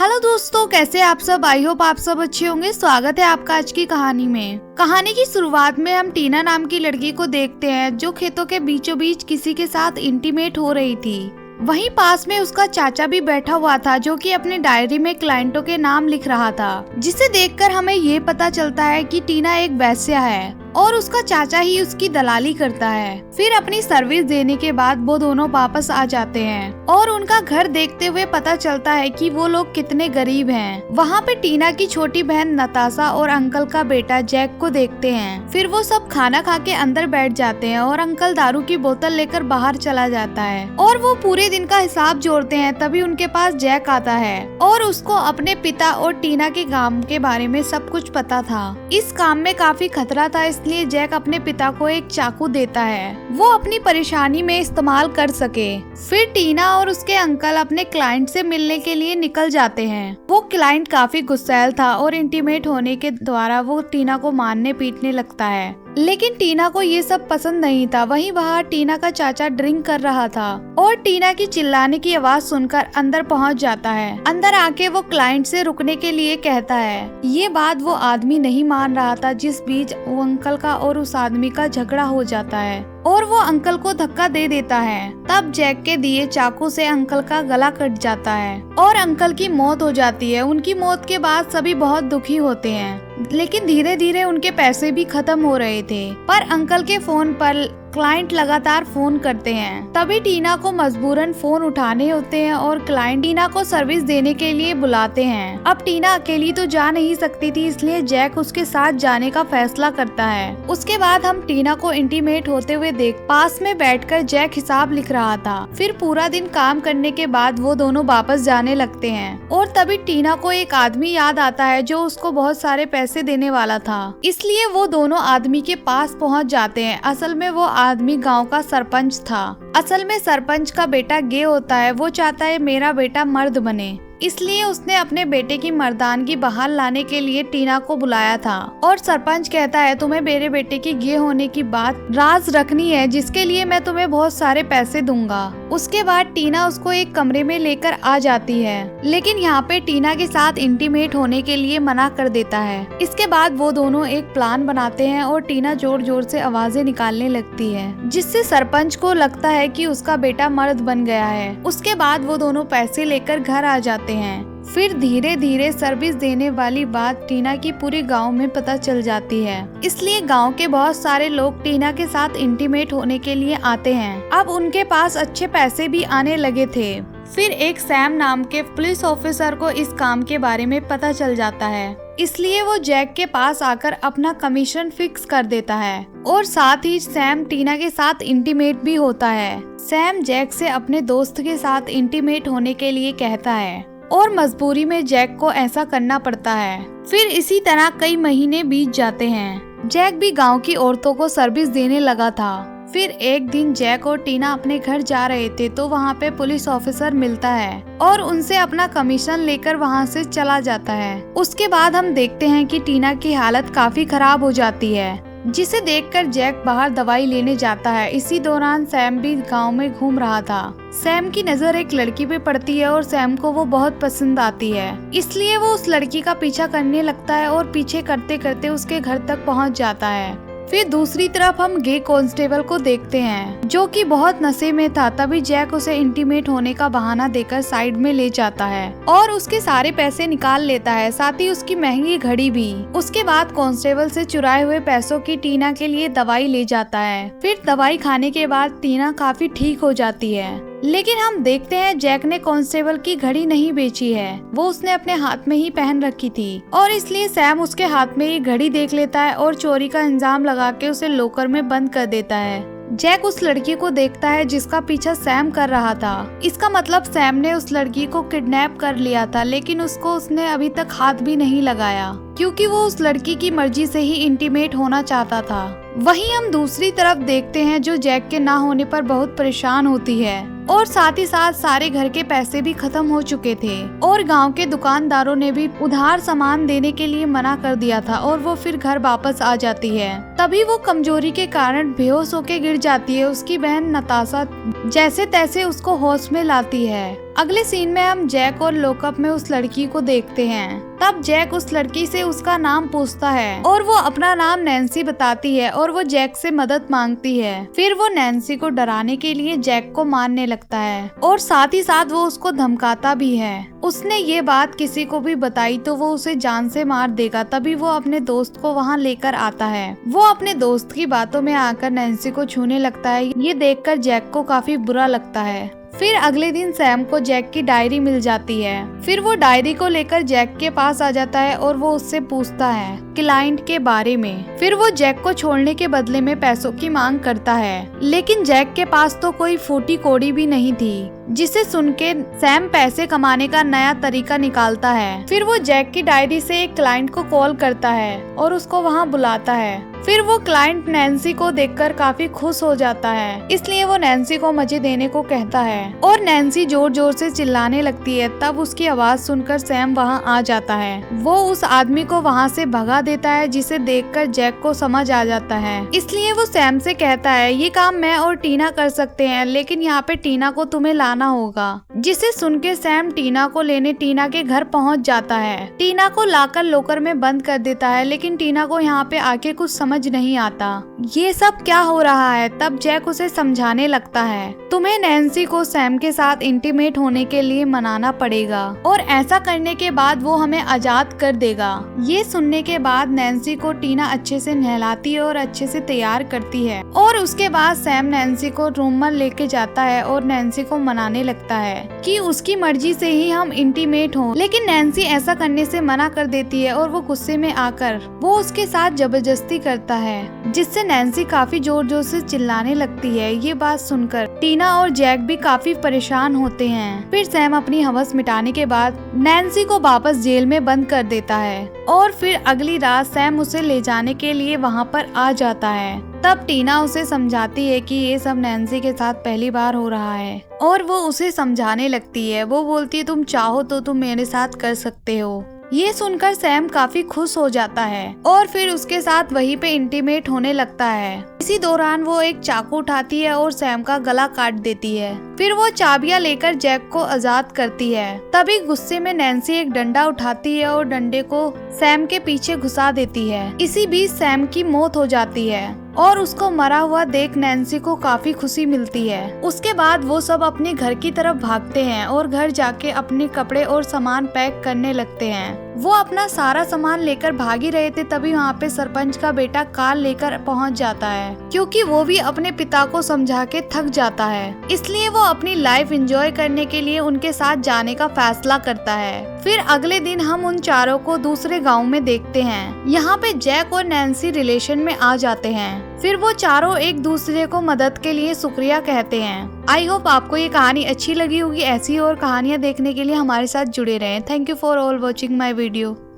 Hello दोस्तों, कैसे आप सब। आई होप आप सब अच्छे होंगे। स्वागत है आपका आज की कहानी में। कहानी की शुरुआत में हम टीना नाम की लड़की को देखते हैं जो खेतों के बीचों बीच किसी के साथ इंटीमेट हो रही थी। वहीं पास में उसका चाचा भी बैठा हुआ था जो कि अपनी डायरी में क्लाइंटों के नाम लिख रहा था, जिसे देखकर हमें ये पता चलता है कि टीना एक वेश्या है और उसका चाचा ही उसकी दलाली करता है। फिर अपनी सर्विस देने के बाद वो दोनों वापस आ जाते हैं और उनका घर देखते हुए पता चलता है कि वो लोग कितने गरीब हैं। वहाँ पे टीना की छोटी बहन नताशा और अंकल का बेटा जैक को देखते हैं। फिर वो सब खाना खा के अंदर बैठ जाते हैं और अंकल दारू की बोतल लेकर बाहर चला जाता है और वो पूरे दिन का हिसाब जोड़ते हैं। तभी उनके पास जैक आता है और उसको अपने पिता और टीना के काम के बारे में सब कुछ पता था। इस काम में काफी खतरा था, इसलिए जैक अपने पिता को एक चाकू देता है वो अपनी परेशानी में इस्तेमाल कर सके। फिर टीना और उसके अंकल अपने क्लाइंट से मिलने के लिए निकल जाते हैं। वो क्लाइंट काफी गुस्सैल था और इंटीमेट होने के द्वारा वो टीना को मारने पीटने लगता है, लेकिन टीना को ये सब पसंद नहीं था। वहीं वहाँ टीना का चाचा ड्रिंक कर रहा था और टीना की चिल्लाने की आवाज सुनकर अंदर पहुँच जाता है। अंदर आके वो क्लाइंट से रुकने के लिए कहता है। ये बात वो आदमी नहीं मान रहा था, जिस बीच वो अंकल का और उस आदमी का झगड़ा हो जाता है और वो अंकल को धक्का दे देता है। तब जैक के दिए चाकू से अंकल का गला कट जाता है और अंकल की मौत हो जाती है। उनकी मौत के बाद सभी बहुत दुखी होते हैं, लेकिन धीरे धीरे उनके पैसे भी खत्म हो रहे थे। पर अंकल के फोन पर क्लाइंट लगातार फोन करते हैं। तभी टीना को मजबूरन फोन उठाने होते हैं और क्लाइंट टीना को सर्विस देने के लिए बुलाते हैं। अब टीना अकेली तो जा नहीं सकती थी, इसलिए जैक उसके साथ जाने का फैसला करता है। उसके बाद हम टीना को इंटीमेट होते हुए देख पास में बैठकर जैक हिसाब लिख रहा था। फिर पूरा दिन काम करने के बाद वो दोनों वापस जाने लगते हैं और तभी टीना को एक आदमी याद आता है जो उसको बहुत सारे पैसे देने वाला था, इसलिए वो दोनों आदमी के पास पहुँच जाते हैं। असल में वो आदमी गांव का सरपंच था। असल में सरपंच का बेटा गे होता है। वो चाहता है मेरा बेटा मर्द बने, इसलिए उसने अपने बेटे की मर्दानगी बहाल लाने के लिए टीना को बुलाया था। और सरपंच कहता है तुम्हें मेरे बेटे की गे होने की बात राज रखनी है, जिसके लिए मैं तुम्हें बहुत सारे पैसे दूंगा। उसके बाद टीना उसको एक कमरे में लेकर आ जाती है, लेकिन यहाँ पे टीना के साथ इंटीमेट होने के लिए मना कर देता है। इसके बाद वो दोनों एक प्लान बनाते हैं और टीना जोर जोर से आवाजें निकालने लगती है, जिससे सरपंच को लगता है कि उसका बेटा मर्द बन गया है। उसके बाद वो दोनों पैसे लेकर घर आ जाते हैं। फिर धीरे धीरे सर्विस देने वाली बात टीना की पूरे गांव में पता चल जाती है, इसलिए गांव के बहुत सारे लोग टीना के साथ इंटीमेट होने के लिए आते हैं। अब उनके पास अच्छे पैसे भी आने लगे थे। फिर एक सैम नाम के पुलिस ऑफिसर को इस काम के बारे में पता चल जाता है, इसलिए वो जैक के पास आकर अपना कमीशन फिक्स कर देता है और साथ ही सैम टीना के साथ इंटीमेट भी होता है। सैम जैक से अपने दोस्त के साथ इंटीमेट होने के लिए कहता है और मजबूरी में जैक को ऐसा करना पड़ता है। फिर इसी तरह कई महीने बीत जाते हैं। जैक भी गांव की औरतों को सर्विस देने लगा था। फिर एक दिन जैक और टीना अपने घर जा रहे थे तो वहाँ पे पुलिस ऑफिसर मिलता है और उनसे अपना कमीशन लेकर वहाँ से चला जाता है। उसके बाद हम देखते हैं कि टीना की हालत काफी खराब हो जाती है, जिसे देखकर जैक बाहर दवाई लेने जाता है। इसी दौरान सैम भी गांव में घूम रहा था। सैम की नजर एक लड़की पे पड़ती है और सैम को वो बहुत पसंद आती है, इसलिए वो उस लड़की का पीछा करने लगता है और पीछे करते करते उसके घर तक पहुंच जाता है। फिर दूसरी तरफ हम गे कांस्टेबल को देखते हैं जो कि बहुत नशे में था। तभी जैक उसे इंटीमेट होने का बहाना देकर साइड में ले जाता है और उसके सारे पैसे निकाल लेता है, साथ ही उसकी महंगी घड़ी भी। उसके बाद कांस्टेबल से चुराए हुए पैसों की टीना के लिए दवाई ले जाता है। फिर दवाई खाने के बाद टीना काफी ठीक हो जाती है, लेकिन हम देखते हैं जैक ने कांस्टेबल की घड़ी नहीं बेची है, वो उसने अपने हाथ में ही पहन रखी थी और इसलिए सैम उसके हाथ में ये घड़ी देख लेता है और चोरी का इंजाम लगा के उसे लॉकर में बंद कर देता है। जैक उस लड़की को देखता है जिसका पीछा सैम कर रहा था। इसका मतलब सैम ने उस लड़की को किडनैप कर लिया था, लेकिन उसने अभी तक हाथ भी नहीं लगाया क्योंकि वो उस लड़की की मर्जी से ही इंटीमेट होना चाहता था। वहीं हम दूसरी तरफ देखते हैं जो जैक के ना होने पर बहुत परेशान होती है और साथ ही साथ सारे घर के पैसे भी खत्म हो चुके थे और गांव के दुकानदारों ने भी उधार सामान देने के लिए मना कर दिया था और वो फिर घर वापस आ जाती है। तभी वो कमजोरी के कारण बेहोश होके गिर जाती है। उसकी बहन नताशा जैसे तैसे उसको होश में लाती है। अगले सीन में हम जैक और लॉकअप में उस लड़की को देखते हैं। तब जैक उस लड़की से उसका नाम पूछता है और वो अपना नाम नैन्सी बताती है और वो जैक से मदद मांगती है। फिर वो नैन्सी को डराने के लिए जैक को मारने लगता है और साथ ही साथ वो उसको धमकाता भी है। उसने ये बात किसी को भी बताई तो वो उसे जान से मार देगा। तभी वो अपने दोस्त को वहाँ लेकर आता है। वो अपने दोस्त की बातों में आकर नैन्सी को छूने लगता है। ये देखकर जैक को काफी बुरा लगता है। फिर अगले दिन सैम को जैक की डायरी मिल जाती है। फिर वो डायरी को लेकर जैक के पास आ जाता है और वो उससे पूछता है क्लाइंट के बारे में। फिर वो जैक को छोड़ने के बदले में पैसों की मांग करता है, लेकिन जैक के पास तो कोई फूटी कोड़ी भी नहीं थी। जिसे सुन के सैम पैसे कमाने का नया तरीका निकालता है। फिर वो जैक की डायरी से एक क्लाइंट को कॉल करता है और उसको वहाँ बुलाता है। फिर वो क्लाइंट नैन्सी को देखकर काफी खुश हो जाता है, इसलिए वो नैन्सी को मजे देने को कहता है और नैन्सी जोर जोर से चिल्लाने लगती है। तब उसकी आवाज सुनकर सैम वहाँ आ जाता है। वो उस आदमी को वहाँ से भगा देता है, जिसे देखकर जैक को समझ आ जाता है। इसलिए वो सैम से कहता है ये काम मैं और टीना कर सकते हैं, लेकिन यहाँ पे टीना को तुम्हें लाना होगा। जिसे सुन के सैम टीना को लेने टीना के घर पहुँच जाता है। टीना को लाकर लॉकर में बंद कर देता है, लेकिन टीना को यहाँ पे आके कुछ समझ नहीं आता ये सब क्या हो रहा है। तब जैक उसे समझाने लगता है तुम्हें नैन्सी को सैम के साथ इंटीमेट होने के लिए मनाना पड़ेगा और ऐसा करने के बाद वो हमें आजाद कर देगा। ये सुनने के बाद नैन्सी को टीना अच्छे से नहलाती है और अच्छे से तैयार करती है और उसके बाद सैम नैन्सी को रूम में लेके जाता है और नैन्सी को मनाने लगता है कि उसकी मर्जी से ही हम इंटीमेट हों। लेकिन नैन्सी ऐसा करने से मना कर देती है और वो गुस्से में आकर वो उसके साथ जबरदस्ती करता है, जिससे नैन्सी काफी जोर जोर से चिल्लाने लगती है। ये बात सुनकर टीना और जैक भी काफी परेशान होते हैं। फिर सैम अपनी हवस मिटाने के बाद नैन्सी को वापस जेल में बंद कर देता है और फिर अगली रात सैम उसे ले जाने के लिए वहाँ पर आ जाता है। तब टीना उसे समझाती है कि ये सब नैन्सी के साथ पहली बार हो रहा है और वो उसे समझाने लगती है। वो बोलती है तुम चाहो तो तुम मेरे साथ कर सकते हो। ये सुनकर सैम काफी खुश हो जाता है और फिर उसके साथ वहीं पे इंटीमेट होने लगता है। इसी दौरान वो एक चाकू उठाती है और सैम का गला काट देती है। फिर वो चाबियां लेकर जैक को आजाद करती है। तभी गुस्से में नैन्सी एक डंडा उठाती है और डंडे को सैम के पीछे घुसा देती है। इसी बीच सैम की मौत हो जाती है और उसको मरा हुआ देख नैन्सी को काफी खुशी मिलती है। उसके बाद वो सब अपने घर की तरफ भागते हैं और घर जाके अपने कपड़े और सामान पैक करने लगते हैं। वो अपना सारा सामान लेकर भाग ही रहे थे, तभी वहाँ पे सरपंच का बेटा कार लेकर पहुँच जाता है, क्योंकि वो भी अपने पिता को समझा के थक जाता है। इसलिए वो अपनी लाइफ एंजॉय करने के लिए उनके साथ जाने का फैसला करता है। फिर अगले दिन हम उन चारों को दूसरे गांव में देखते हैं। यहाँ पे जैक और नैन्सी रिलेशन में आ जाते हैं। फिर वो चारों एक दूसरे को मदद के लिए शुक्रिया कहते हैं। आई होप आपको ये कहानी अच्छी लगी होगी। ऐसी और कहानियाँ देखने के लिए हमारे साथ जुड़े रहें। Thank you for all watching my video.